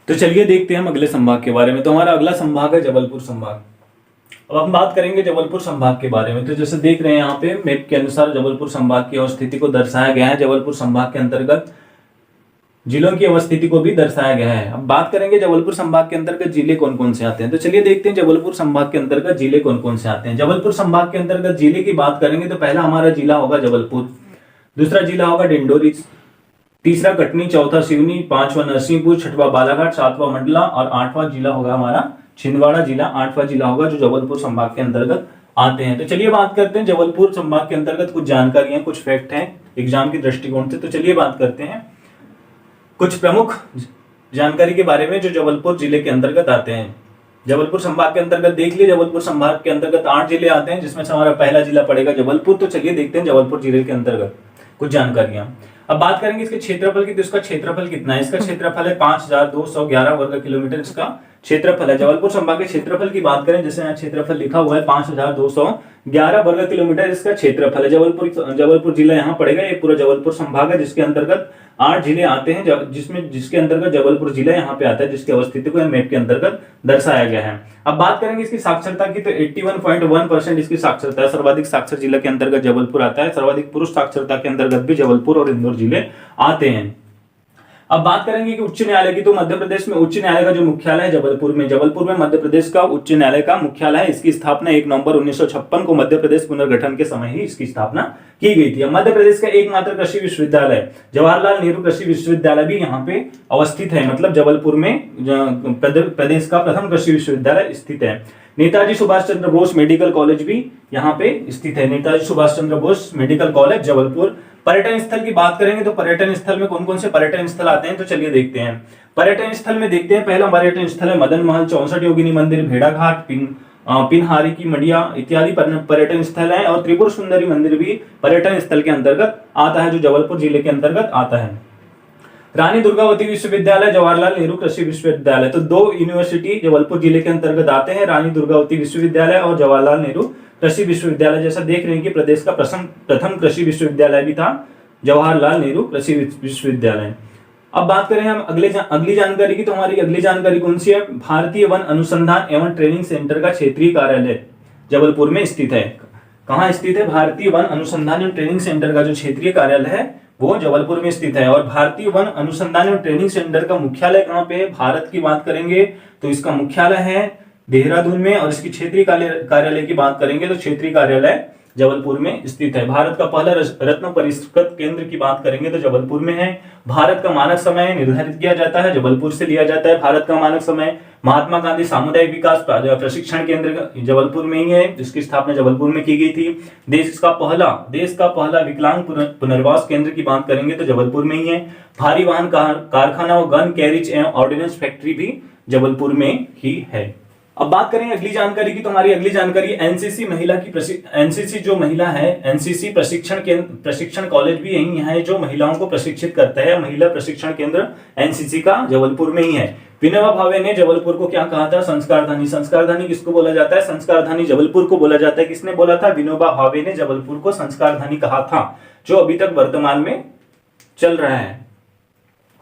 तो चलिए देखते हैं हम अगले संभाग के बारे में। तो हमारा अगला संभाग है जबलपुर संभाग। अब हम बात करेंगे जबलपुर संभाग के बारे में। तो जैसे देख रहे हैं यहाँ पे मैप के अनुसार जबलपुर संभाग की अवस्थिति को दर्शाया गया है। जबलपुर संभाग के अंतर्गत जिलों की अवस्थिति को भी दर्शाया गया है। अब बात करेंगे जबलपुर संभाग के अंतर्गत जिले कौन कौन से आते हैं। तो चलिए देखते हैं जबलपुर संभाग के अंतर्गत जिले कौन कौन से आते हैं। जबलपुर संभाग के अंतर्गत जिले की बात करेंगे तो पहला हमारा जिला होगा जबलपुर, दूसरा जिला होगा डिंडोरी, तीसरा कटनी, चौथा सिवनी, पांचवा नरसिंहपुर, छठवां बालाघाट, सातवां मंडला और आठवां जिला होगा हमारा छिंदवाड़ा जिला। आठवां जिला होगा जो जबलपुर संभाग के अंतर्गत आते हैं। तो चलिए बात करते हैं जबलपुर संभाग के अंतर्गत कुछ जानकारियां, कुछ फैक्ट हैं एग्जाम के दृष्टिकोण से। तो चलिए बात करते हैं कुछ प्रमुख जानकारी के बारे में जो जबलपुर जिले के अंतर्गत आते हैं। जबलपुर संभाग के अंतर्गत देख लिए, जबलपुर संभाग के अंतर्गत 8 जिले आते हैं जिसमें से हमारा पहला जिला पड़ेगा जबलपुर। तो चलिए देखते हैं जबलपुर जिले के अंतर्गत कुछ जानकारियां। अब बात करेंगे इसके क्षेत्रफल की। तो इसका क्षेत्रफल कितना है? इसका क्षेत्रफल है 5211 वर्ग किलोमीटर इसका क्षेत्रफल है। जबलपुर संभाग के क्षेत्रफल की बात करें, जैसे यहाँ क्षेत्रफल लिखा हुआ है 5211 वर्ग किलोमीटर इसका क्षेत्रफल है। जबलपुर जिला यहाँ पड़ेगा। ये पूरा जबलपुर संभाग है जिसके अंतर्गत 8 जिले आते हैं, जिसके अंतर्गत जबलपुर जिला यहाँ पे आता है, जिसकी अवस्थिति को मैप के अंतर्गत दर्शाया गया है। अब बात करेंगे इसकी साक्षरता की। तो 81.1% इसकी साक्षरता है। सर्वाधिक साक्षर जिला के अंतर्गत जबलपुर आता है। सर्वाधिक पुरुष साक्षरता के अंतर्गत भी जबलपुर और इंदौर जिले आते हैं। अब बात करेंगे कि उच्च न्यायालय की। तो मध्य प्रदेश में उच्च न्यायालय का जो मुख्यालय है जबलपुर में। जबलपुर में मध्य प्रदेश का उच्च न्यायालय का मुख्यालय है। इसकी स्थापना 1 नवंबर 1956 को मध्य प्रदेश पुनर्गठन के समय ही इसकी स्थापना की गई थी। मध्य प्रदेश का एकमात्र कृषि विश्वविद्यालय जवाहरलाल नेहरू कृषि विश्वविद्यालय भी यहाँ पे अवस्थित है। मतलब जबलपुर में प्रदेश का प्रथम कृषि विश्वविद्यालय स्थित है। नेताजी सुभाष चंद्र बोस मेडिकल कॉलेज भी यहाँ पे स्थित है। Netaji Subhash Chandra Bose medical college Jabalpur. पर्यटन स्थल की बात करेंगे तो पर्यटन स्थल में कौन कौन से पर्यटन स्थल आते हैं तो चलिए देखते हैं। पर्यटन स्थल में देखते हैं, पहला पर्यटन स्थल है मदन महल, 64 योगिनी मंदिर, भेड़ाघाट, पिनहारी की मडिया इत्यादि पर्यटन स्थल है। और त्रिपुर सुंदरी मंदिर भी पर्यटन स्थल के अंतर्गत आता है जो जबलपुर जिले के अंतर्गत आता है। रानी दुर्गावती विश्वविद्यालय, जवाहरलाल नेहरू कृषि विश्वविद्यालय। तो 2 यूनिवर्सिटी जबलपुर जिले के अंतर्गत आते हैं, रानी दुर्गावती विश्वविद्यालय और जवाहरलाल नेहरू कृषि विश्वविद्यालय। जैसा देख रहे हैं कि प्रदेश का प्रथम कृषि विश्वविद्यालय भी था जवाहरलाल नेहरू कृषि विश्वविद्यालय। अब बात करें हम अगली जानकारी की। तो हमारी अगली जानकारी कौन सी है? भारतीय वन अनुसंधान एवं ट्रेनिंग सेंटर का क्षेत्रीय कार्यालय जबलपुर में स्थित है। कहाँ स्थित है? भारतीय वन अनुसंधान एवं ट्रेनिंग सेंटर का जो क्षेत्रीय कार्यालय है वो जबलपुर में स्थित है। और भारतीय वन अनुसंधान एवं ट्रेनिंग सेंटर का मुख्यालय कहाँ पे है? भारत की बात करेंगे तो इसका मुख्यालय है देहरादून में। और इसकी क्षेत्रीय कार्यालय की बात करेंगे तो क्षेत्रीय कार्यालय जबलपुर में स्थित है। भारत का पहला रत्न परिष्कृत केंद्र की बात करेंगे तो जबलपुर में है। भारत का मानक समय निर्धारित किया जाता है जबलपुर से लिया जाता है। भारत का मानक समय महात्मा गांधी सामुदायिक विकास प्रशिक्षण केंद्र जबलपुर में ही है, जिसकी स्थापना जबलपुर में की गई थी। देश का पहला विकलांग पुनर्वास केंद्र की बात करेंगे तो जबलपुर में ही है। भारी वाहन कारखाना और गन कैरिज एवं ऑर्डिनेंस फैक्ट्री भी जबलपुर में ही है। अब बात करें अगली जानकारी की। तो हमारी अगली जानकारी एनसीसी महिला की एनसीसी जो महिला है, एनसीसी प्रशिक्षण कॉलेज भी यही है जो महिलाओं को प्रशिक्षित करता है। महिला प्रशिक्षण केंद्र एनसीसी का जबलपुर में ही है। विनोबा भावे ने जबलपुर को क्या कहा था? संस्कारधानी। संस्कारधानी किसको बोला जाता है? संस्कारधानी जबलपुर को बोला जाता है। किसने बोला था? विनोबा भावे ने जबलपुर को संस्कारधानी कहा था, जो अभी तक वर्तमान में चल रहा है।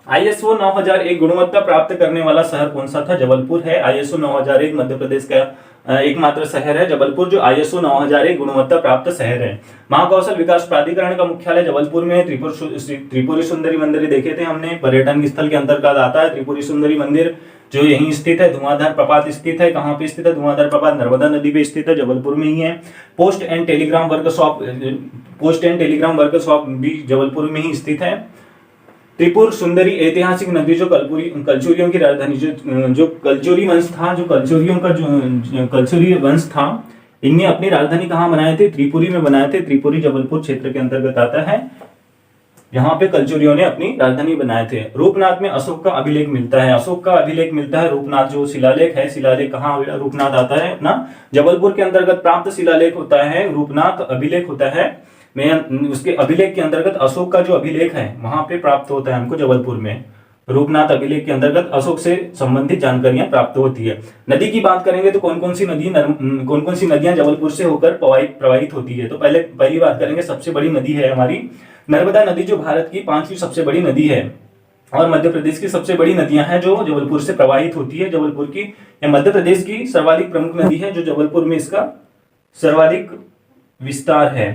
ISO 9001 गुणवत्ता प्राप्त करने वाला शहर कौन सा था? जबलपुर है। ISO 9001 मध्य प्रदेश का एकमात्र शहर है जबलपुर जो ISO 9001 गुणवत्ता प्राप्त शहर है। महाकौशल विकास प्राधिकरण का मुख्यालय जबलपुर में है। त्रिपुरी सुंदरी मंदिर देखे थे हमने, पर्यटन स्थल के अंतर्गत आता है त्रिपुरी सुंदरी मंदिर जो यहीं स्थित है। धुआंधार प्रपात स्थित है। कहाँ पे स्थित है धुआंधार प्रपात? नर्मदा नदी पे स्थित है, जबलपुर में ही है। पोस्ट एंड टेलीग्राम वर्कशॉप भी जबलपुर में ही स्थित है। त्रिपुर सुंदरी ऐतिहासिक नगरी जो कलचुरियों की राजधानी जो कलचुरी वंश था, जो कलचुरियों का जो कलचुरी वंश था, इनने अपनी राजधानी कहाँ बनाए थे? त्रिपुरी में बनाए थे। त्रिपुरी जबलपुर क्षेत्र के अंतर्गत आता है। यहाँ पे कलचुरियों ने अपनी राजधानी बनाए थे। रूपनाथ में अशोक का अभिलेख मिलता है। अशोक का अभिलेख मिलता है। रूपनाथ जो शिलालेख है, शिलालेख कहाँ रूपनाथ आता है अपना जबलपुर के अंतर्गत प्राप्त शिलालेख होता है, रूपनाथ अभिलेख होता है। में उसके अभिलेख के अंतर्गत अशोक का जो अभिलेख है वहां पे प्राप्त होता है हमको जबलपुर में। रूपनाथ अभिलेख के अंतर्गत अशोक से संबंधित जानकारियां प्राप्त होती है। नदी की बात करेंगे तो कौन कौन सी नदियां जबलपुर से होकर प्रवाहित होती है? तो पहली बात करेंगे सबसे बड़ी नदी है हमारी नर्मदा नदी, जो भारत की 5वीं सबसे बड़ी नदी है। और मध्य प्रदेश की सबसे बड़ी नदियां हैं जो जबलपुर से प्रवाहित होती है। जबलपुर की या मध्य प्रदेश की सर्वाधिक प्रमुख नदी है जो जबलपुर में इसका सर्वाधिक विस्तार है।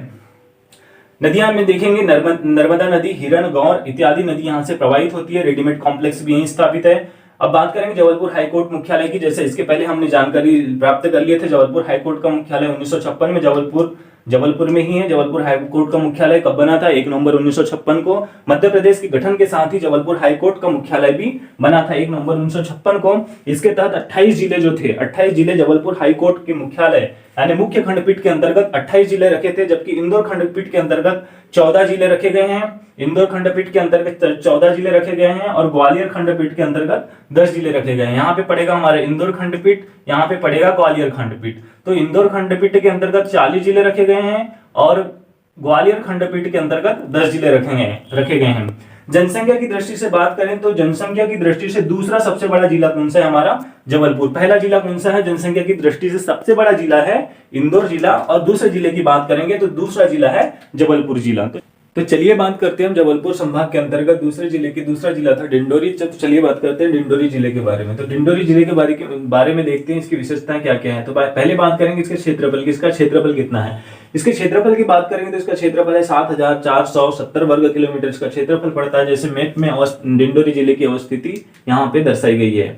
नदियां में देखेंगे नर्मदा नदी, हिरण, गौर इत्यादि नदी यहाँ से प्रवाहित होती है। रेडीमेड कॉम्प्लेक्स भी यहीं स्थापित है। अब बात करेंगे जबलपुर हाईकोर्ट मुख्यालय की। जैसे इसके पहले हमने जानकारी प्राप्त कर लिए थे, जबलपुर हाईकोर्ट का मुख्यालय 1956 में जबलपुर में ही है। जबलपुर हाईकोर्ट का मुख्यालय कब बना था? 1 नवंबर 1956 को। मध्य प्रदेश के गठन के साथ ही जबलपुर हाईकोर्ट का मुख्यालय भी बना था 1 नवंबर 1956 को। इसके तहत 28 जिले जो थे, 28 जिले जबलपुर हाईकोर्ट के मुख्यालय यानी मुख्य खंडपीठ के अंतर्गत 28 जिले रखे थे, जबकि इंदौर खंडपीठ के अंतर्गत 14 जिले रखे गए हैं। इंदौर खंडपीठ के अंतर्गत 14 जिले रखे गए हैं और ग्वालियर खंडपीठ के अंतर्गत 10 जिले रखे गए हैं। यहाँ पे पड़ेगा हमारे इंदौर खंडपीठ, यहाँ पे पड़ेगा ग्वालियर खंडपीठ। तो इंदौर खंडपीठ के अंतर्गत 40 जिले रखे गए हैं और ग्वालियर खंडपीठ के अंतर्गत 10 जिले रखे गए हैं। जनसंख्या की दृष्टि से बात करें तो जनसंख्या की दृष्टि से दूसरा सबसे बड़ा जिला कौन सा है? हमारा जबलपुर। पहला जिला कौन सा है? जनसंख्या की दृष्टि से सबसे बड़ा जिला है इंदौर जिला, और दूसरे जिले की बात करेंगे तो दूसरा जिला है जबलपुर जिला। तो चलिए बात करते हैं हम जबलपुर संभाग के अंतर्गत दूसरे जिले की। दूसरा जिला था डिंडोरी। तो चलिए बात करते हैं डिंडोरी जिले के बारे में। तो डिंडोरी जिले के बारे में देखते हैं इसकी विशेषताएं क्या क्या है। तो पहले बात करेंगे इसके क्षेत्रफल की। इसका क्षेत्रफल कितना है? इसके क्षेत्रफल की बात करेंगे तो इसका क्षेत्रफल है 7470 वर्ग किलोमीटर इसका क्षेत्रफल पड़ता है। जैसे मैप में डिंडोरी जिले की अवस्थिति यहाँ पे दर्शाई गई है।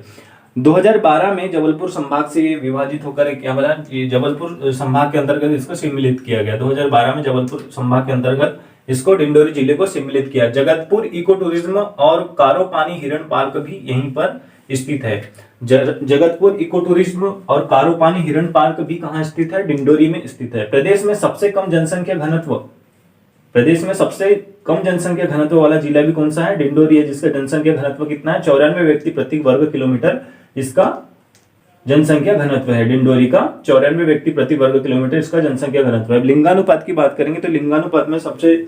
2012 में जबलपुर संभाग से विभाजित होकर क्या बना? जबलपुर संभाग के अंतर्गत इसको सम्मिलित किया गया। 2012 में जबलपुर संभाग के अंतर्गत इसको डिंडोरी जिले को सम्मिलित किया। जगतपुर इको टूरिज्म और कारो पानी हिरण पार्क भी यहीं पर स्थित है। जगतपुर इको टूरिज्म और कारो पानी हिरण पार्क भी कहाँ स्थित है? डिंडोरी में स्थित है। प्रदेश में सबसे कम जनसंख्या घनत्व वाला जिला भी कौन सा है? डिंडोरी है, जिसका जनसंख्या घनत्व कितना है? 94 व्यक्ति प्रति वर्ग किलोमीटर इसका जनसंख्या घनत्व है। डिंडोरी का 94 व्यक्ति प्रति वर्ग किलोमीटर इसका जनसंख्या घनत्व है। लिंगानुपात की बात करेंगे तो लिंगानुपात में सबसे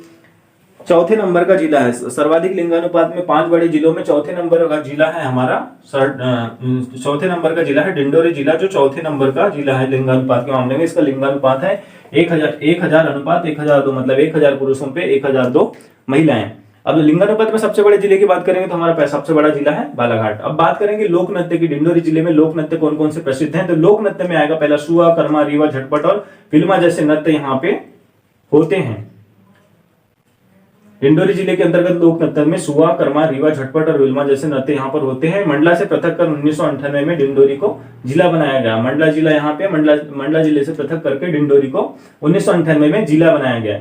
चौथे नंबर का जिला है। सर्वाधिक लिंगानुपात में 5 बड़े जिलों में चौथे नंबर का जिला है हमारा चौथे नंबर का जिला है डिंडोरी जिला, जो चौथे नंबर का जिला है लिंगानुपात के मामले में। इसका लिंगानुपात है 1000 अनुपात 1002, मतलब 1000 पुरुषों पे 1002 महिलाएं। अब लिंगानुपात में सबसे बड़े जिले की बात करेंगे तो हमारा सबसे बड़ा जिला है बालाघाट। अब बात करेंगे लोक नृत्य की। डिंडोरी जिले में लोक नृत्य कौन कौन से प्रसिद्ध हैं? तो लोक नृत्य में आएगा पहला सुआ, कर्मा, रीवा, झटपट और फिल्मा जैसे नृत्य यहाँ पे होते हैं। डिंडोरी जिले के अंतर्गत लोक नृत्य में सुआ, कर्मा, रीवा, झटपट और विल्मा जैसे नृत्य यहाँ पर होते हैं। मंडला से पृथक कर 1998 में डिंडोरी को जिला बनाया गया। मंडला जिला यहाँ पे मंडला जिले से पृथक करके डिंडोरी को 1998 में जिला बनाया गया।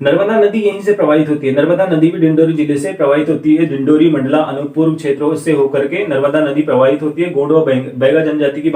नर्मदा नदी यहीं से प्रवाहित होती है। नर्मदा नदी भी डिंडोरी जिले से प्रवाहित होती है। डिंडोरी, मंडला, अनूपपुर क्षेत्रों से होकर के नर्मदा नदी प्रवाहित होती है। गोंड व बैगा जनजाति की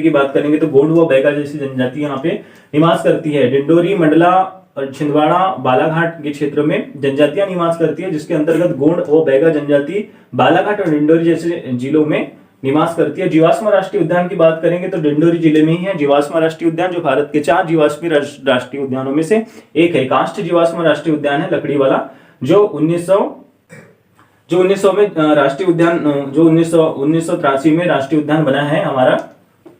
बात करेंगे तो गोंड व बैगा जैसी जनजाति यहाँ पे निवास करती है। डिंडोरी, मंडला और छिंदवाड़ा, बालाघाट के क्षेत्र में जनजातियां निवास करती है, जिसके अंतर्गत गोंड व बैगा जनजाति बालाघाट और डिंडोरी जैसे जिलों में निवास करती है। जीवाश्म राष्ट्रीय उद्यान की बात करेंगे तो डिंडोरी जिले में ही है जीवाश्म राष्ट्रीय उद्यान, जो भारत के 4 जीवाश्मी राष्ट्रीय उद्यानों में से एक है। काष्ठ जीवाश्म राष्ट्रीय उद्यान है लकड़ी वाला, जो 1900 में राष्ट्रीय उद्यान, जो 1983 में राष्ट्रीय उद्यान बना है हमारा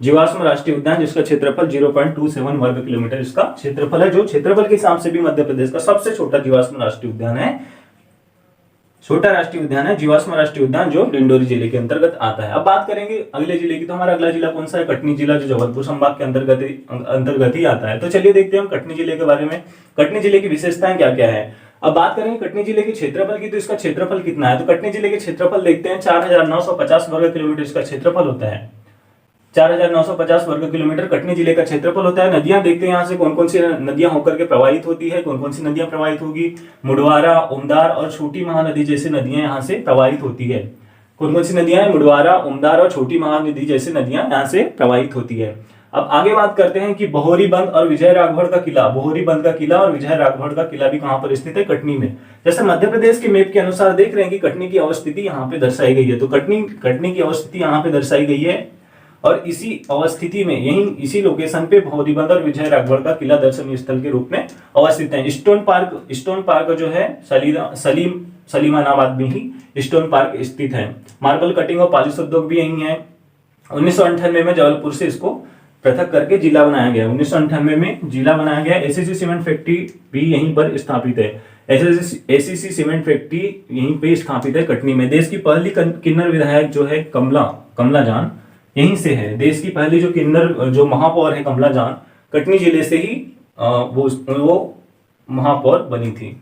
जीवाश्म राष्ट्रीय उद्यान, जिसका क्षेत्रफल 0.27 वर्ग किलोमीटर इसका क्षेत्रफल है, जो क्षेत्रफल के हिसाब से भी मध्य प्रदेश का सबसे छोटा जीवाश्म राष्ट्रीय उद्यान है। छोटा राष्ट्रीय उद्यान है जीवाश्म राष्ट्रीय उद्यान, जो डिंडोरी जिले के अंतर्गत आता है। अब बात करेंगे अगले जिले की। तो हमारा अगला जिला कौन सा है? कटनी जिला, जो जबलपुर संभाग के अंतर्गत ही आता है। तो चलिए देखते हैं हम कटनी जिले के बारे में। कटनी जिले की विशेषताएं क्या क्या है। अब बात करेंगे कटनी जिले के क्षेत्रफल की, तो इसका क्षेत्रफल कितना है? तो कटनी जिले के क्षेत्रफल देखते हैं 4950 वर्ग किलोमीटर इसका क्षेत्रफल होता है। 4950 वर्ग किलोमीटर कटनी जिले का क्षेत्रफल होता है। नदियां देखते हैं यहाँ से कौन कौन सी नदियां होकर के प्रवाहित होती है। कौन कौन सी नदियां प्रवाहित होगी? मुडवारा, उमदार और छोटी महानदी जैसे नदियां यहाँ से प्रवाहित होती है। कौन कौन सी नदियां हैं? मुडवारा, उमदार और छोटी महानदी जैसे नदियां यहाँ से प्रवाहित होती है। अब आगे बात करते हैं कि बहोरी बंद और विजय राघवगढ़ का किला। बहोरी बंद का किला और विजय राघवगढ़ का किला भी कहां पर स्थित है? कटनी में। जैसे मध्य प्रदेश के मैप के अनुसार देख रहे हैं कि कटनी की अवस्थिति यहाँ पे दर्शाई गई है। तो कटनी की अवस्थिति यहाँ पे दर्शाई गई है और इसी अवस्थिति में इसी लोकेशन पे बहोरी बंद और विजय राघवगढ़ का किला दर्शनीय स्थल के रूप में अवस्थित है। स्टोन पार्क जो है सलीमानाबाद में ही स्टोन पार्क स्थित है। मार्बल कटिंग और पॉलिश उद्योग भी यही है। 1998 में जबलपुर से इसको पृथक करके जिला बनाया गया। 1998 में जिला बनाया गया। एसीसी सीमेंट फैक्ट्री भी यहीं पर स्थापित है। एसीसी सीमेंट फैक्ट्री यहीं पे स्थापित है कटनी में। देश की पहली किन्नर विधायक जो है कमला जान यहीं से है। देश की पहली जो किन्नर जो महापौर है कमला जान कटनी जिले से ही वो महापौर बनी थी।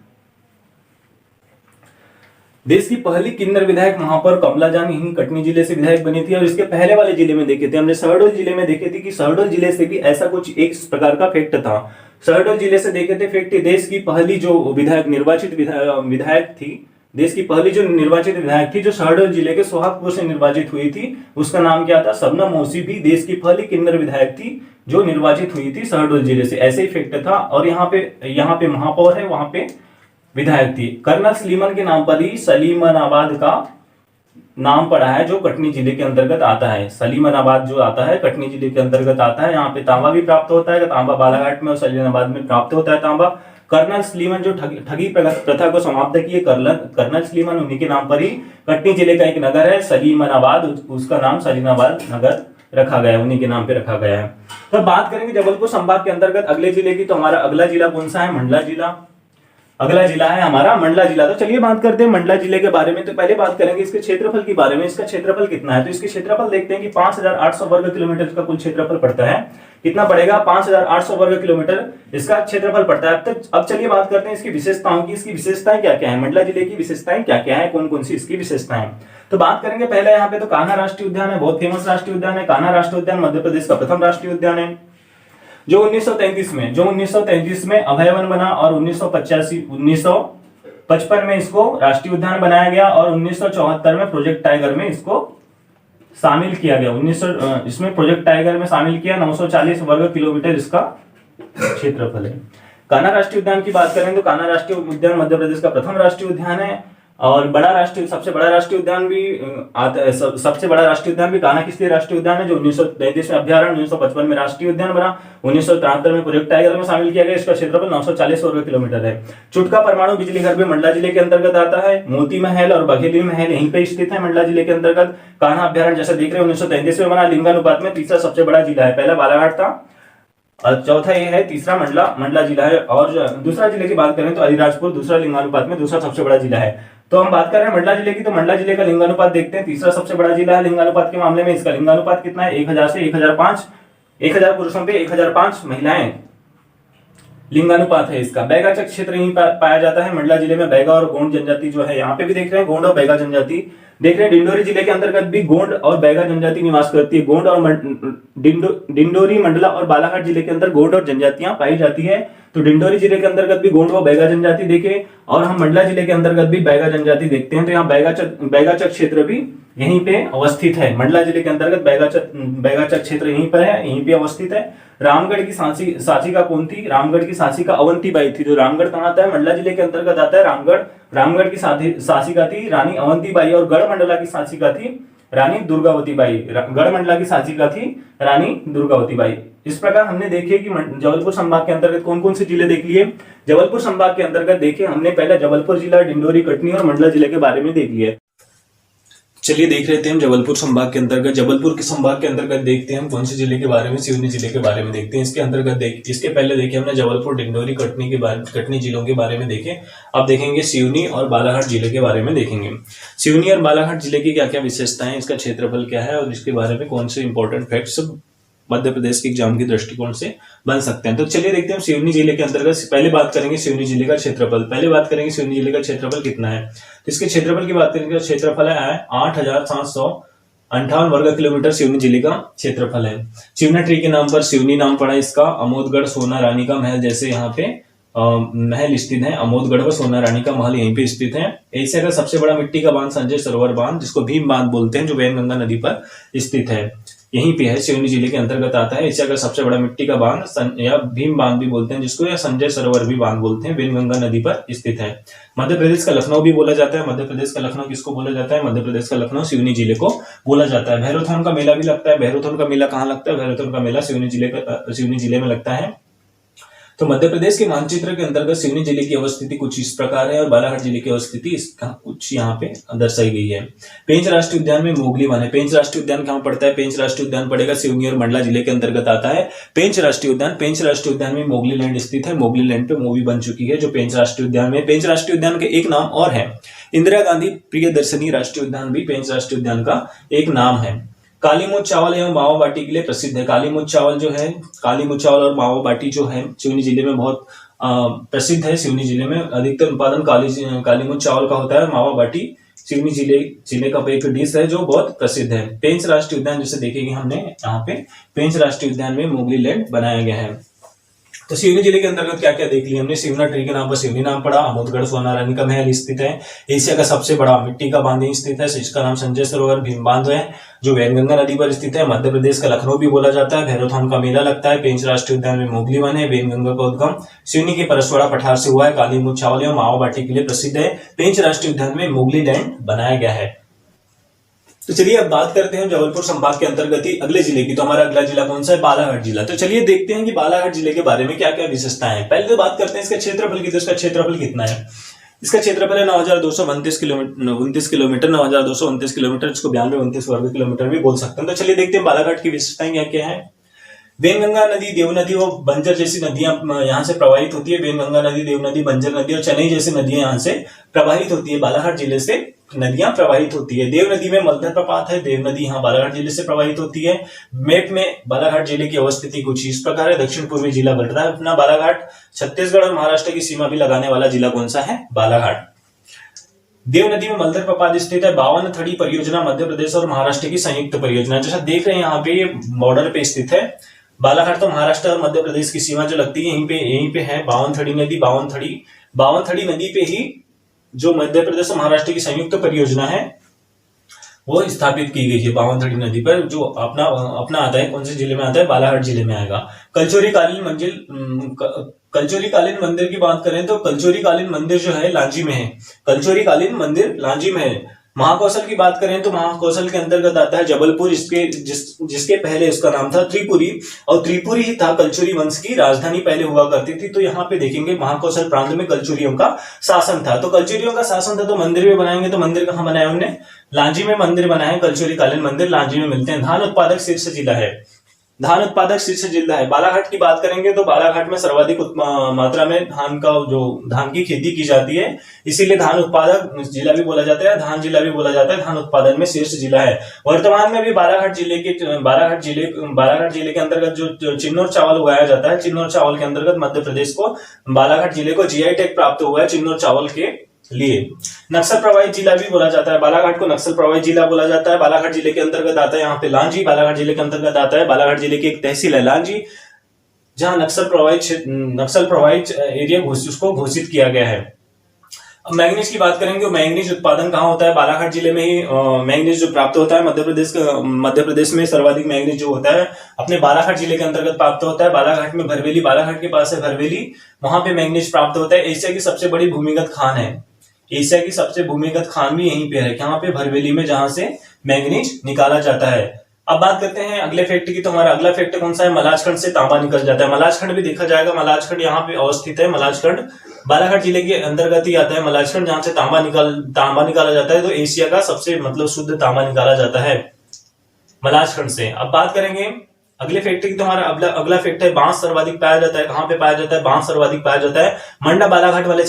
देश की पहली किन्नर विधायक महापौर कमला जान यहीं कटनी जिले से विधायक बनी थी। और इसके पहले वाले जिले में देखे थे हमने, शहडोल जिले में देखे थे कि शहडोल जिले से भी ऐसा कुछ एक प्रकार का फैक्ट था। शहडोल जिले से देखे थे फैक्ट, देश की पहली जो विधायक निर्वाचित विधायक थी, देश की पहली जो निर्वाचित विधायक थी जो शहडोल जिले के सोहागपुर से निर्वाचित हुई थी, उसका नाम क्या था? शबनम मौसी भी देश की पहली किन्नर विधायक थी जो निर्वाचित हुई थी शहडोल जिले से। ऐसे ही फैक्ट था। और यहाँ पे महापौर है, वहां पे विधायक थी। कर्नल सलीमन के नाम पर ही सलीमनाबाद का नाम पड़ा है जो कटनी जिले के अंतर्गत आता है। सलीमनाबाद जो आता है कटनी जिले के अंतर्गत आता है। यहाँ पे तांबा भी प्राप्त होता है, तांबा बालाघाट में और सलीमनाबाद में प्राप्त होता है तांबा। कर्नल सलीमन जो ठगी प्रथा को समाप्त किए, कर्नल सलीमन उन्हीं के नाम पर ही कटनी जिले का एक नगर है सलीमनाबाद, उसका नाम सलीमनाबाद नगर रखा गया है, उन्हीं के नाम पे रखा गया है। तो बात करेंगे जबलपुर संभाग के अंतर्गत अगले जिले की, तो हमारा अगला जिला कौन सा है? मंडला जिला। अगला जिला है हमारा मंडला जिला। तो चलिए बात करते हैं मंडला जिले के बारे में। तो पहले बात करेंगे इसके क्षेत्रफल के बारे में। इसका क्षेत्रफल कितना है? तो इसके क्षेत्रफल देखते हैं कि 5800 वर्ग किलोमीटर का कुल क्षेत्रफल पड़ता है। कितना पड़ेगा? 5800 वर्ग किलोमीटर इसका क्षेत्रफल पड़ता है। अब चलिए बात करते हैं इसकी विशेषताओं की। इसकी विशेषताएं क्या क्या है? मंडला जिले की विशेषताएं क्या क्या है? कौन कौन सी इसकी विशेषताएं? तो बात करेंगे पहले यहाँ पे तो कान्हा राष्ट्रीय उद्यान है, बहुत फेमस राष्ट्रीय उद्यान है। कान्हा राष्ट्रीय उद्यान मध्य प्रदेश का प्रथम राष्ट्रीय उद्यान है जो 1933 में अभय वन बना और 1955 में इसको राष्ट्रीय उद्यान बनाया गया और 1974 में प्रोजेक्ट टाइगर में इसको शामिल किया गया। इसमें प्रोजेक्ट टाइगर में शामिल किया। 940 वर्ग किलोमीटर इसका क्षेत्रफल है। कान्हा राष्ट्रीय उद्यान की बात करें तो कान्हा राष्ट्रीय उद्यान मध्य प्रदेश का प्रथम राष्ट्रीय उद्यान है और सबसे बड़ा राष्ट्रीय उद्यान भी आता है। सबसे बड़ा राष्ट्रीय उद्यान भी कान्हा किसलिए राष्ट्रीय उद्यान है जो 1933 में अभ्यारण्य, 1955 में राष्ट्रीय उद्यान बना, 1973 में प्रोजेक्ट टाइगर में शामिल किया गया। इसका क्षेत्रफल 940 वर्ग किलोमीटर है। चुटका परमाणु बिजली घर भी मंडला जिले के अंतर्गत आता है। मोती महल और बघेली महल यहीं पे स्थित है मंडला जिले के अंतर्गत। कान्हा अभ्यारण्य जैसे देख रहे हैं 1933 में बना। लिंगानुपात में तीसरा सबसे बड़ा जिला है, पहला बालाघाट था और चौथा ये है, तीसरा मंडला जिला है। और दूसरा जिले की बात करें तो अलीराजपुर दूसरा लिंगानुपात में दूसरा सबसे बड़ा जिला है। तो हम बात कर रहे हैं मंडला जिले की, तो मंडला जिले का लिंगानुपात देखते हैं। तीसरा सबसे बड़ा जिला है लिंगानुपात के मामले में। इसका लिंगानुपात कितना है? 1000 से 1005, 1000 पुरुषों पे 1005 महिलाएं लिंगानुपात है इसका। बैगाचक क्षेत्र यहीं पाया जाता है मंडला जिले में। बैगा और गोंड जनजाति जो है यहाँ पे भी देख रहे हैं, गोंड और बैगा जनजाति देख रहे हैं। डिंडोरी जिले के अंतर्गत भी गोंड और बैगा जनजाति निवास करती है। गोंड और डिंडोरी, मंडला और बालाघाट जिले के अंदर गोंड और जनजातियां पाई जाती है। तो डिंडोरी जिले के अंतर्गत भी गोंड व बैगा जनजाति देखे और हम मंडला जिले के अंतर्गत भी बैगा जनजाति देखते हैं। तो यहाँ बैगाचक क्षेत्र भी यहीं पे अवस्थित है। मंडला जिले के अंतर्गत बैगाचक क्षेत्र यहीं पर है, यहीं पे अवस्थित है। रामगढ़ की शासिका कौन थी? रामगढ़ की शासिका अवंतीबाई थी। जो रामगढ़ कहाँ आता है? मंडला जिले के अंतर्गत आता है रामगढ़। रामगढ़ की शासिका थी रानी अवंतीबाई और गढ़ मंडला की शासिका थी रानी दुर्गावती बाई। गढ़ मंडला की शासिका थी रानी दुर्गावती बाई। इस प्रकार हमने देखे कि जबलपुर संभाग के अंतर्गत कौन कौन से जिले देख लिए। जबलपुर संभाग के अंतर्गत देखे हमने पहले जबलपुर जिला, डिंडोरी, कटनी और मंडला जिले के बारे में देख लिया। चलिए देख लेते हैं हम जबलपुर संभाग के अंतर्गत। जबलपुर के संभाग के अंतर्गत देखते हैं हम कौन से जिले के बारे में, सिवनी जिले के बारे में देखते हैं। इसके अंतर्गत इसके पहले देखे हमने जबलपुर, डिंडोरी, कटनी जिलों के बारे में देखे। अब देखेंगे सिवनी और बालाघाट जिले के बारे में देखेंगे। सिवनी और बालाघाट जिले की क्या क्या विशेषताएं, इसका क्षेत्रफल क्या है और इसके बारे में कौन से इंपॉर्टेंट फैक्ट्स मध्य प्रदेश के एग्जाम के दृष्टिकोण से बन सकते हैं। तो चलिए देखते हैं सिवनी जिले के अंतर्गत। पहले बात करेंगे सिवनी जिले का क्षेत्रफल। सिवनी जिले का क्षेत्रफल कितना है? तो इसके क्षेत्रफल की बात करेंगे, क्षेत्रफल है 8758 वर्ग किलोमीटर सिवनी जिले का क्षेत्रफल है। सिवना ट्री के नाम पर सिवनी नाम पड़ा इसका। अमोदगढ़, सोना रानी का महल जैसे यहाँ पे महल स्थित है। अमोदगढ़ व सोना रानी का महल यहीं पे स्थित है। एशिया का सबसे बड़ा मिट्टी का बांध संजय सरोवर बांध, जिसको भीम बांध बोलते हैं, जो वैनगंगा नदी पर स्थित है, यहीं पे है, सिवनी जिले के अंतर्गत आता है। एशिया का सबसे बड़ा मिट्टी का बांध या भीम बांध भी बोलते हैं जिसको, या संजय सरोवर भी बांध बोलते हैं, वैनगंगा नदी पर स्थित है। मध्य प्रदेश का लखनऊ भी बोला जाता है। मध्य प्रदेश का लखनऊ किसको बोला जाता है? मध्य प्रदेश का लखनऊ सिवनी जिले को बोला जाता है। भैरवथान का मेला भी लगता है। भैरवथान का मेला कहाँ लगता है? भैरवथान का मेला सिवनी जिले में लगता है। तो मध्य प्रदेश के मानचित्र के अंतर्गत सिवनी जिले की अवस्थिति कुछ इस प्रकार है और बालाघाट जिले की अवस्थिति इसका कुछ यहाँ पे दर्शाई गई है। पेंच राष्ट्रीय उद्यान में मोगली वन है। पेंच राष्ट्रीय उद्यान कहाँ पड़ता है? पेंच राष्ट्रीय उद्यान पड़ेगा सिवनी और मंडला जिले के अंतर्गत आता है पेंच राष्ट्रीय उद्यान। पेंच राष्ट्रीय उद्यान में मोगली लैंड स्थित है। मोगली लैंड पे मूवी बन चुकी है जो पेंच राष्ट्रीय उद्यान में। पेंच राष्ट्रीय उद्यान के एक नाम और है इंदिरा गांधी प्रियदर्शनी राष्ट्रीय उद्यान भी पेंच राष्ट्रीय उद्यान का एक नाम है। कालीमुछ चावल एवं मावा बाटी के लिए प्रसिद्ध है। कालीमुछ चावल जो है, कालीमुछ चावल और मावा बाटी जो है सिवनी जिले में बहुत प्रसिद्ध है। सिवनी जिले में अधिकतर उत्पादन कालीमुछ चावल का होता है। मावा बाटी सिवनी जिले का एक डिश है जो बहुत प्रसिद्ध है। पेंच राष्ट्रीय उद्यान जैसे देखेंगे हमने यहाँ पे पेंच राष्ट्रीय उद्यान में मोगली लैंड बनाया गया है। तो सिवनी जिले के अंतर्गत क्या क्या देख लिया हमने? सिवना ट्री के नाम पर सिवनी नाम पड़ा। आमोदगढ़ सोना रानी का महल स्थित है। एशिया का सबसे बड़ा मिट्टी का बांध स्थित है जिसका नाम संजय सरोवर भीम बांध है जो वैनगंगा नदी पर स्थित है। मध्य प्रदेश का लखनऊ भी बोला जाता है। भैरवथान का मेला लगता है। पेंच राष्ट्रीय उद्यान में मोगली वन है। वैनगंगा का उद्गम सिवनी के परसवाड़ा पठार से हुआ है। कालीमुछ चावल एवं मावा बाटी के लिए प्रसिद्ध है। पेंच राष्ट्रीय उद्यान में मोगली लैंड बनाया गया है। तो चलिए अब बात करते हैं जबलपुर संभाग के अंतर्गत ही अगले जिले की। तो हमारा अगला जिला कौन सा है? बालाघाट जिला। तो चलिए देखते हैं कि बालाघाट जिले के बारे में क्या क्या विशेषताएं हैं। पहले तो बात करते हैं इसका क्षेत्रफल की। तो इसका क्षेत्रफल कितना है? इसका क्षेत्रफल है 9,229 किलोमीटर 9,229 किलोमीटर, इसको 92-29 वर्ग किलोमीटर भी बोल सकते हैं। तो चलिए देखते हैं बालाघाट की विशेषताएं क्या क्या है। वेनगंगा नदी, देव नदी और बंजर जैसी नदियां यहाँ से प्रवाहित होती है। वेनगंगा नदी, देव नदी, बंजर नदी और चेन्नई जैसी नदियां यहाँ से प्रवाहित होती है। बालाघाट जिले से नदियां प्रवाहित होती है। देव नदी में मलधर प्रपात है। देव नदी यहाँ बालाघाट जिले से प्रवाहित होती है। मैप में बालाघाट जिले की अवस्थिति कुछ इस प्रकार है। दक्षिण पूर्वी जिला बढ़ रहा है अपना बालाघाट। छत्तीसगढ़ और महाराष्ट्र की सीमा भी लगाने वाला जिला कौन सा है? बालाघाट। देव नदी में मलधर प्रपात स्थित है। 52 थड़ी परियोजना मध्य प्रदेश और महाराष्ट्र की संयुक्त परियोजना। जैसा देख रहे हैं यहाँ पे बॉर्डर पे स्थित है। बालाघाट तो महाराष्ट्र और मध्य प्रदेश की सीमा जो लगती है यहीं पे है 52 थड़ी नदी। 52 थड़ी नदी पे ही जो मध्य प्रदेश और महाराष्ट्र की संयुक्त परियोजना है वो स्थापित की गई है। 52 थड़ी नदी पर जो अपना आता है, कौन से जिले में आता है? बालाघाट जिले में आएगा। कलचोरी कालीन मंदिर की बात करें तो कलचोरी कालीन मंदिर जो है लांजी में है। कलचोरी कालीन मंदिर लांजी में है। महाकौशल की बात करें तो महाकौशल के अंतर्गत आता है जबलपुर, जिसके पहले इसका नाम था त्रिपुरी और त्रिपुरी ही था कलचुरी वंश की राजधानी पहले हुआ करती थी। तो यहाँ पे देखेंगे महाकौशल प्रांत में कलचुरियों का शासन था। तो कलचुरियों का शासन था तो मंदिर भी बनाएंगे। तो मंदिर कहाँ बनाया उन्होंने? लांजी में मंदिर बनाए। कलचुरी कालीन मंदिर लांजी में मिलते हैं। धान उत्पादक शीर्ष जिला है। धान उत्पादक शीर्ष जिला है। बालाघाट की बात करेंगे तो बालाघाट में सर्वाधिक मात्रा में धान की खेती की जाती है, इसीलिए धान उत्पादक जिला भी बोला जाता है, धान जिला भी बोला जाता है। धान उत्पादन में शीर्ष जिला है। वर्तमान में भी बालाघाट जिले के अंतर्गत जो चिन्नौर चावल उगाया जाता है, चिन्नौर चावल के अंतर्गत मध्य प्रदेश को, बालाघाट जिले को जीआई टैग प्राप्त हुआ है चिन्नौर चावल के लिए। नक्सल प्रभावित जिला भी बोला जाता है। बालाघाट को नक्सल प्रभावित जिला बोला जाता है। बालाघाट जिले के अंतर्गत आता है यहाँ पे लांजी। बालाघाट जिले के अंतर्गत आता है। बालाघाट जिले की एक तहसील है लांजी जहां नक्सल प्रभावित एरिया उसको घोषित किया गया है। अब मैंगनीज की बात करेंगे। मैंगनीज उत्पादन कहाँ होता है? बालाघाट जिले में ही मैंगनीज जो प्राप्त होता है। मध्य प्रदेश में सर्वाधिक मैंगनीज जो होता है अपने बालाघाट जिले के अंतर्गत प्राप्त होता है। बालाघाट में भरवेली, बालाघाट के पास है भरवेली, वहां पे मैंगनीज प्राप्त होता है। एशिया की सबसे बड़ी भूमिगत खान है। एशिया की सबसे भूमिगत खान भी यहीं पे है, यहाँ पे भरवेली में, जहां से मैंगनीज निकाला जाता है। अब बात करते हैं अगले फैक्ट की। तो हमारा अगला फैक्ट कौन सा है? मलाजखंड से तांबा निकल जाता है। मलाजखंड भी देखा जाएगा। मलाजखंड यहाँ पे अवस्थित है। मलाजखंड बालाघाट जिले के अंतर्गत ही आता है। मलाजखंड जहां से तांबा निकाला जाता है। तो एशिया का सबसे शुद्ध तांबा निकाला जाता है मलाजखंड से। अब बात करेंगे अगले फैक्ट की। तो हमारा अगला फैक्ट है बांस सर्वाधिक पाया जाता है। कहां पे पाया जाता है? बांस सर्वाधिक पाया जाता है मंडला बालाघाट वाले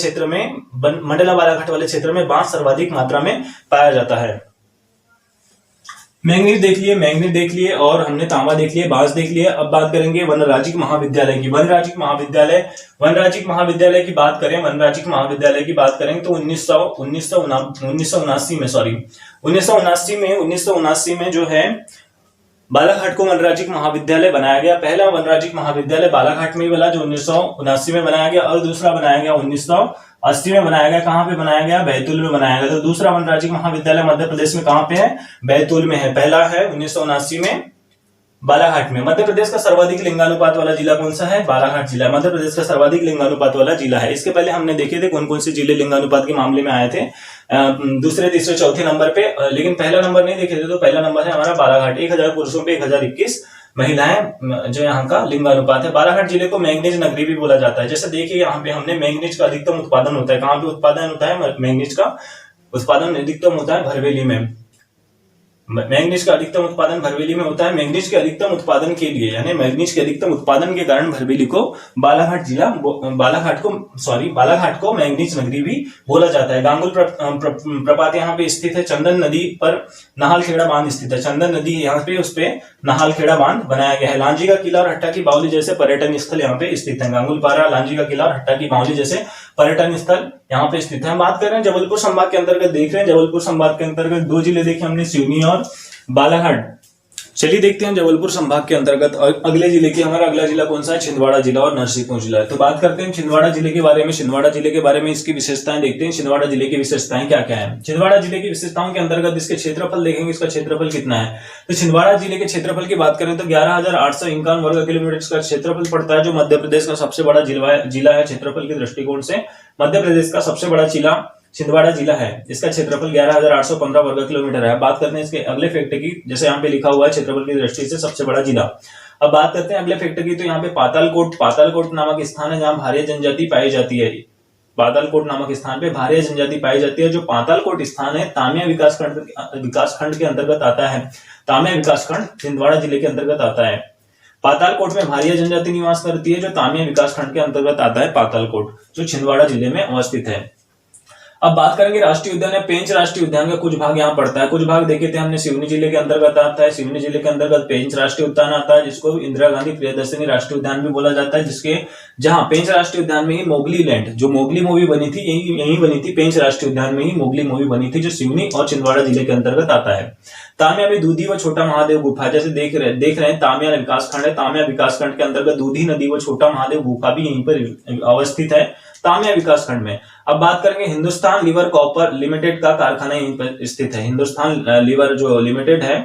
क्षेत्र में बांस सर्वाधिक मात्रा में पाया जाता है। मैंगनीज देख लिए और हमने तांबा देख लिए, बांस देख लिए। अब बात करेंगे वनराजिक महाविद्यालय की। वनराजिक महाविद्यालय की बात करें, वनराजिक महाविद्यालय की बात करें तो 1979 में जो है बालाघाट को वनराजिक महाविद्यालय बनाया गया। पहला वनराजिक महाविद्यालय बालाघाट में ही बना जो 1979 में बनाया गया, और दूसरा बनाया गया 1980 में बनाया गया। कहां पे बनाया गया? बैतूल में बनाया गया। तो दूसरा वनराजिक महाविद्यालय मध्य प्रदेश में कहां पे है? बैतूल में है। पहला है 1979 में बालाघाट में। मध्य प्रदेश का सर्वाधिक लिंगानुपात वाला जिला कौन सा है? बालाघाट जिला मध्य प्रदेश का सर्वाधिक लिंगानुपात वाला जिला है। इसके पहले हमने देखे थे कौन कौन से जिले लिंगानुपात के मामले में आए थे, दूसरे, तीसरे, चौथे नंबर पे, लेकिन पहला नंबर नहीं देखे थे। तो पहला नंबर है हमारा बालाघाट। 1000 पुरुषों पे 1021 महिलाएं जो यहाँ का लिंगानुपात है। बालाघाट जिले को मैंगनीज नगरी भी बोला जाता है। जैसे देखिए यहाँ पे हमने मैंगनीज का अधिकतम उत्पादन होता है, कहाँ पे उत्पादन होता है? मैंगनीज का उत्पादन अधिकतम होता है भरवेली में। मैंगनीज का अधिकतम उत्पादन भरवेली में होता है। मैंगनीज के अधिकतम उत्पादन के लिए यानी मैंगनीज के अधिकतम उत्पादन के कारण भरवेली को बालाघाट को मैंगनीज नगरी भी बोला जाता है। गांगुल प्रपात यहाँ पे स्थित है। चंदन नदी पर नाहलखेड़ा बांध स्थित है। चंदन नदी यहाँ पे, उस पे नाहलखेड़ा बांध बनाया गया है। लांजी का किला और हट्टा की बावली जैसे पर्यटन स्थल यहाँ पे स्थित है। गांगुलपारा, लांजी का किला और हट्टा की बावली जैसे पर्यटन स्थल यहाँ पे स्थित है। हम बात कर रहे हैं जबलपुर संभाग के अंतर्गत, देख रहे हैं जबलपुर संभाग के अंतर्गत 2 जिले देखे हमने, सिवनी और बालाघाट। चलिए देखते हैं जबलपुर संभाग के अंतर्गत और अगले जिले की, हमारा अगला जिला कौन सा है? छिंदवाड़ा जिला और नरसिंहपुर जिला है। तो बात करते हैं छिंदवाड़ा जिले के बारे में। छिंदवाड़ा जिले के बारे में इसकी विशेषताएं देखते हैं। छिंदवाड़ा जिले की विशेषताएं क्या क्या है? छिंदवाड़ा जिले की विशेषताओं के अंतर्गत इसके क्षेत्रफल देखेंगे, इसका क्षेत्रफल कितना है। तो छिंदवाड़ा जिले के क्षेत्रफल की बात करें तो 11,851 वर्ग किलोमीटर इसका क्षेत्रफल पड़ता है, जो मध्य प्रदेश का सबसे बड़ा जिला है क्षेत्रफल के दृष्टिकोण से। मध्य प्रदेश का सबसे बड़ा जिला छिंदवाड़ा जिला है। इसका क्षेत्रफल 11,815 वर्ग किलोमीटर है। बात करते हैं इसके अगले फैक्ट की। जैसे यहाँ पे लिखा हुआ है क्षेत्रफल की दृष्टि से सबसे बड़ा जिला। अब बात करते हैं अगले फैक्ट की। तो यहाँ पे पातालकोट नामक स्थान है जहाँ भारी जनजाति पाई जाती है। पातालकोट नामक स्थान पे भारी जनजाति पाई जाती है। जो पातालकोट स्थान है तामिया विकासखंड के अंतर्गत आता है। तामिया विकासखंड छिंदवाड़ा जिले के अंतर्गत आता है। पातालकोट में भारी जनजाति निवास करती है, जो तामिया विकासखंड के अंतर्गत आता है पातालकोट, जो छिंदवाड़ा जिले में अवस्थित है। अब बात करेंगे राष्ट्रीय उद्यान है। पेंच राष्ट्रीय उद्यान का कुछ भाग यहाँ पड़ता है। कुछ भाग देखे थे हमने, सिवनी जिले के अंतर्गत आता है। सिवनी जिले के अंतर्गत पेंच राष्ट्रीय उद्यान आता है, जिसको इंदिरा गांधी प्रियदर्शनी राष्ट्रीय उद्यान भी बोला जाता है। जिसके जहां पेंच राष्ट्रीय उद्यान में ही मोगली लैंड, जो मोगली मूवी बनी थी, यही बनी थी। पेंच राष्ट्रीय उद्यान में ही मोगली मूवी बनी थी, जो सिवनी और छिंदवाड़ा जिले के अंतर्गत आता है। तामिया में दूधी व छोटा महादेव गुफा, जैसे देख रहे हैं तामिया विकासखंड है। तामिया विकासखंड के अंतर्गत दूधी नदी व छोटा महादेव गुफा भी यहीं पर अवस्थित है, तामिया विकासखंड में। अब बात करेंगे हिंदुस्तान लीवर कॉपर लिमिटेड का कारखाना यहीं पर स्थित है। हिंदुस्तान लीवर जो लिमिटेड है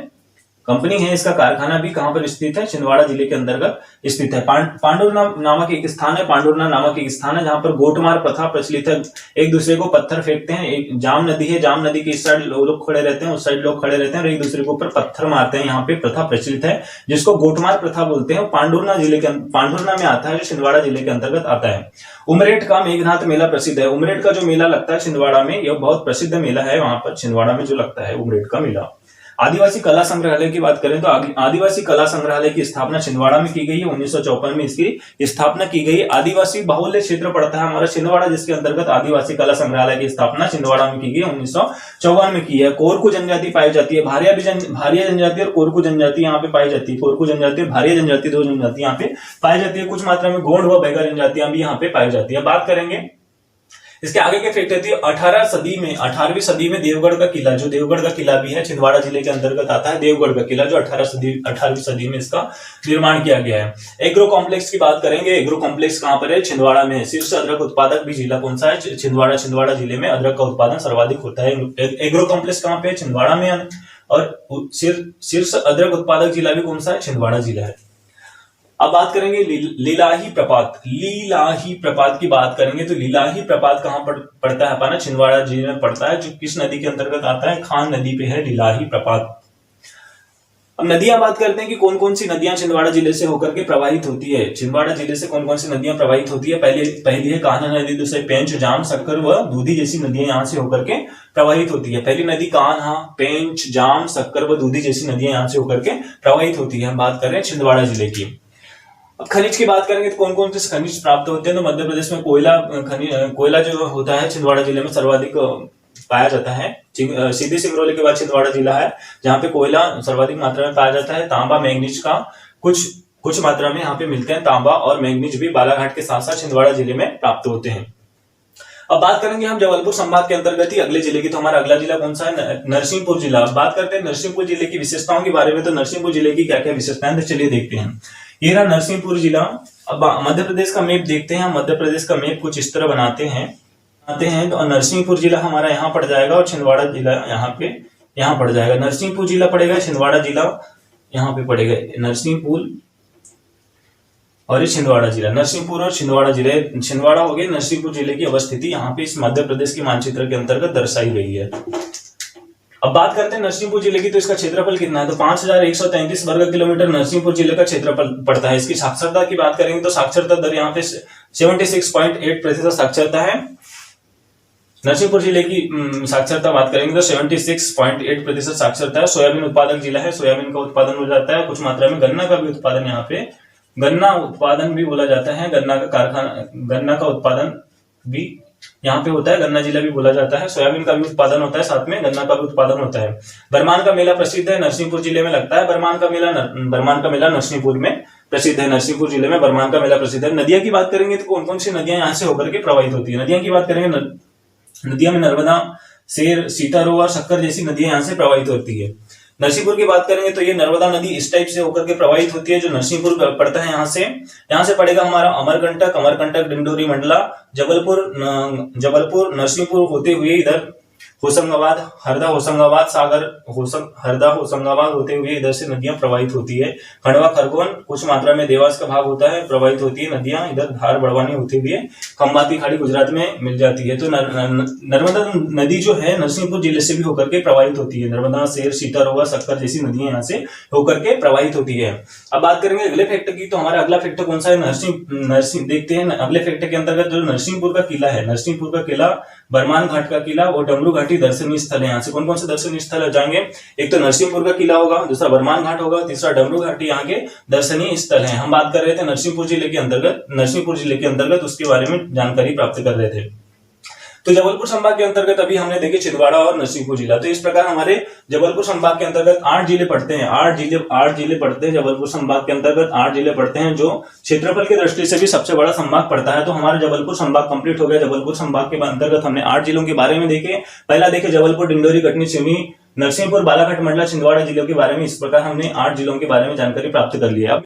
कंपनी है, इसका कारखाना भी कहां पर स्थित है? छिंदवाड़ा जिले के अंतर्गत स्थित है। पांडुरना नामक एक स्थान है। पांडुरना नामक एक स्थान है जहां पर गोटमार प्रथा प्रचलित है। एक दूसरे को पत्थर फेंकते हैं। एक जाम नदी है, जाम नदी के इस साइड लोग खड़े रहते हैं, उस साइड लोग खड़े रहते हैं और एक दूसरे के ऊपर पत्थर मारते हैं। यहाँ पे प्रथा प्रचलित है, जिसको गोटमार प्रथा बोलते हैं। पांडुरना में आता है, जो छिंदवाड़ा जिले के अंतर्गत आता है। उमरेठ का मेघनाथ मेला प्रसिद्ध है। उमरेठ का जो मेला लगता है छिंदवाड़ा में, यह बहुत प्रसिद्ध मेला है वहां पर छिंदवाड़ा में जो लगता है उमरेठ का मेला। आदिवासी कला संग्रहालय की बात करें तो आदिवासी कला संग्रहालय की स्थापना छिंदवाड़ा में की गई है। 1954 में इसकी स्थापना की गई। आदिवासी बाहुल्य क्षेत्र पड़ता है हमारा छिंदवाड़ा, जिसके अंतर्गत आदिवासी कला संग्रहालय की स्थापना छिंदवाड़ा में की गई, 1954 में की है। कोरकू जनजाति पाई जाती है। भारिया जनजाति और कोरकू जनजाति यहाँ पे पाई जाती है। कोरकू जनजाति और भारिया जनजाति, 2 जनजाति यहाँ पे पाई जाती है। कुछ मात्रा में गोंड व बैगा जनजातियां भी यहाँ पे पाई जाती है। बात करेंगे इसके आगे के फैक्ट है। 18वीं सदी में देवगढ़ का किला, जो देवगढ़ का किला भी है छिंदवाड़ा जिले के अंतर्गत आता है। देवगढ़ का किला जो 18वीं सदी में इसका निर्माण किया गया है। एग्रो कॉम्प्लेक्स की बात करेंगे। एग्रो कॉम्प्लेक्स कहां पर है? छिंदवाड़ा में। शीर्ष अदरक उत्पादक भी जिला कौन सा है? छिंदवाड़ा जिले में अदरक का उत्पादन सर्वाधिक होता है। एग्रो कॉम्प्लेक्स कहां पे? छिंदवाड़ा में। और शीर्ष अदरक उत्पादक जिला भी कौन सा है? छिंदवाड़ा जिला है। अब बात करेंगे लीलाही प्रपात। लीलाही प्रपात की बात करेंगे तो लीलाही प्रपात कहां पड़ता है? अपना छिंदवाड़ा जिले में पड़ता है, जो किस नदी के अंतर्गत आता है? खान नदी पे है लीलाही प्रपात। अब नदियां बात करते हैं कि कौन कौन सी नदियां छिंदवाड़ा जिले से होकर के प्रवाहित होती है। छिंदवाड़ा जिले से कौन कौन सी नदियां प्रवाहित होती है? पहली है कान्हा नदी, दूसरी पेंच, जाम, शक्कर व दूधी जैसी नदियां यहाँ से होकर के प्रवाहित होती है। पहली नदी कान्हा, पेंच, जाम, शक्कर व दूधी जैसी नदियां यहाँ से होकर के प्रवाहित होती है। हम बात कर रहे हैं छिंदवाड़ा जिले की। अब खनिज की बात करेंगे तो कौन कौन से खनिज प्राप्त होते हैं? तो मध्य प्रदेश में कोयला जो होता है छिंदवाड़ा जिले में सर्वाधिक पाया जाता है। सीधी सिंगरौली के बाद छिंदवाड़ा जिला है जहाँ पे कोयला सर्वाधिक मात्रा में पाया जाता है। तांबा, मैंगनीज का कुछ मात्रा में यहाँ पे मिलते हैं। तांबा और मैंगनीज भी बालाघाट के साथ साथ छिंदवाड़ा जिले में प्राप्त होते हैं। अब बात करेंगे हम जबलपुर संभाग के अंतर्गत ही अगले जिले की। तो हमारा अगला जिला कौन सा है? नरसिंहपुर जिला। बात करते हैं नरसिंहपुर जिले की विशेषताओं के बारे में। तो नरसिंहपुर जिले की क्या क्या विशेषताएं, तो चलिए देखते हैं। ये रहा नरसिंहपुर जिला। अब मध्य प्रदेश का मैप देखते हैं। मध्य प्रदेश का मैप कुछ इस तरह बनाते हैं तो नरसिंहपुर जिला हमारा यहाँ पड़ जाएगा और छिंदवाड़ा जिला यहाँ पड़ जाएगा। नरसिंहपुर जिला पड़ेगा, छिंदवाड़ा जिला यहाँ पे पड़ेगा। नरसिंहपुर और ये छिंदवाड़ा जिला, नरसिंहपुर और छिंदवाड़ा जिले, छिंदवाड़ा हो गया, नरसिंहपुर जिले की अवस्थिति यहाँ पे इस मध्य प्रदेश के मानचित्र के अंतर्गत दर्शाई गई है। अब बात करते हैं नरसिंहपुर जिले की, तो इसका क्षेत्रफल कितना है, तो 5133 वर्ग किलोमीटर नरसिंहपुर जिले का क्षेत्रफल पड़ता है। इसकी साक्षरता की बात करेंगे तो साक्षरता दर यहाँ पे 76.8% साक्षरता है। नरसिंहपुर जिले की साक्षरता बात करेंगे तो 76.8% साक्षरता है। सोयाबीन उत्पादक जिला है, सोयाबीन का उत्पादन हो जाता है, कुछ मात्रा में गन्ना का भी उत्पादन, यहाँ पे गन्ना उत्पादन भी बोला जाता है, गन्ना का कारखाना, गन्ना का उत्पादन भी यहाँ पे होता है, गन्ना जिला भी बोला जाता है। सोयाबीन का भी उत्पादन होता है, साथ में गन्ना का भी उत्पादन होता है। बरमान का मेला प्रसिद्ध है, नरसिंहपुर जिले में लगता है बरमान का मेला नरसिंहपुर में प्रसिद्ध है, नरसिंहपुर जिले में बरमान का मेला प्रसिद्ध है। नदियां की बात करेंगे तो कौन कौन सी नदियां यहाँ से होकर के प्रवाहित होती है, नदियां की बात करेंगे, नदियां में नर्मदा, सेर, सीतारो और शक्कर जैसी नदियां यहाँ से प्रवाहित होती है। नरसिंहपुर की बात करेंगे तो ये नर्मदा नदी इस टाइप से होकर के प्रवाहित होती है, जो नरसिंहपुर पड़ता है यहाँ से पड़ेगा हमारा अमरकंटक, डिंडोरी, मंडला, जबलपुर, नरसिंहपुर होते हुए इधर होशंगाबाद, हरदा, होशंगाबाद, सागर, हरदा, होशंगाबाद होते हुए इधर से नदियां प्रवाहित होती है। खंडवा, खरगोन, कुछ मात्रा में देवास का भाग होता है, प्रवाहित होती है नदियां इधर धार, बड़वानी होते हुए खंबाती खाड़ी गुजरात में मिल जाती है। तो नर्मदा नदी जो है नरसिंहपुर जिले से भी होकर के प्रवाहित होती है। नर्मदा, सेर, सीतारोवा, शक्कर जैसी नदियां यहाँ से होकर के प्रवाहित होती है। अब बात करेंगे अगले फैक्टर की, तो हमारा अगला फैक्टर कौन सा है, नरसिंह देखते हैं। अगले फैक्टर के अंतर्गत जो नरसिंहपुर का किला है, नरसिंहपुर का किला, बरमान घाट का किला और डमरू घाटी दर्शनीय स्थल है। यहाँ से कौन कौन से दर्शनीय स्थल जाएंगे, एक तो नरसिंहपुर का किला होगा, दूसरा बरमान घाट होगा, तीसरा डमरू घाटी यहाँ के दर्शनीय स्थल है। हम बात कर रहे थे नरसिंहपुर जिले के अंतर्गत उसके बारे में जानकारी प्राप्त कर रहे थे। तो जबलपुर संभाग के अंतर्गत अभी हमने देखे छिंदवाड़ा और नरसिंहपुर जिला। तो इस प्रकार हमारे जबलपुर संभाग के अंतर्गत 8 जिले पड़ते हैं, 8 जिले पड़ते हैं जबलपुर संभाग के अंतर्गत 8 जिले पड़ते हैं, जो क्षेत्रफल की दृष्टि से भी सबसे बड़ा संभाग पड़ता है। तो हमारा जबलपुर संभाग कंप्लीट हो गया। जबलपुर संभाग के अंतर्गत हमने 8 जिलों के बारे में देखे। पहला देखे जबलपुर, डिंडोरी, कटनी, सिवनी, नरसिंहपुर, बालाघाट, मंडला, छिंदवाड़ा जिलों के बारे में। इस प्रकार हमने 8 जिलों के बारे में जानकारी प्राप्त कर लिया।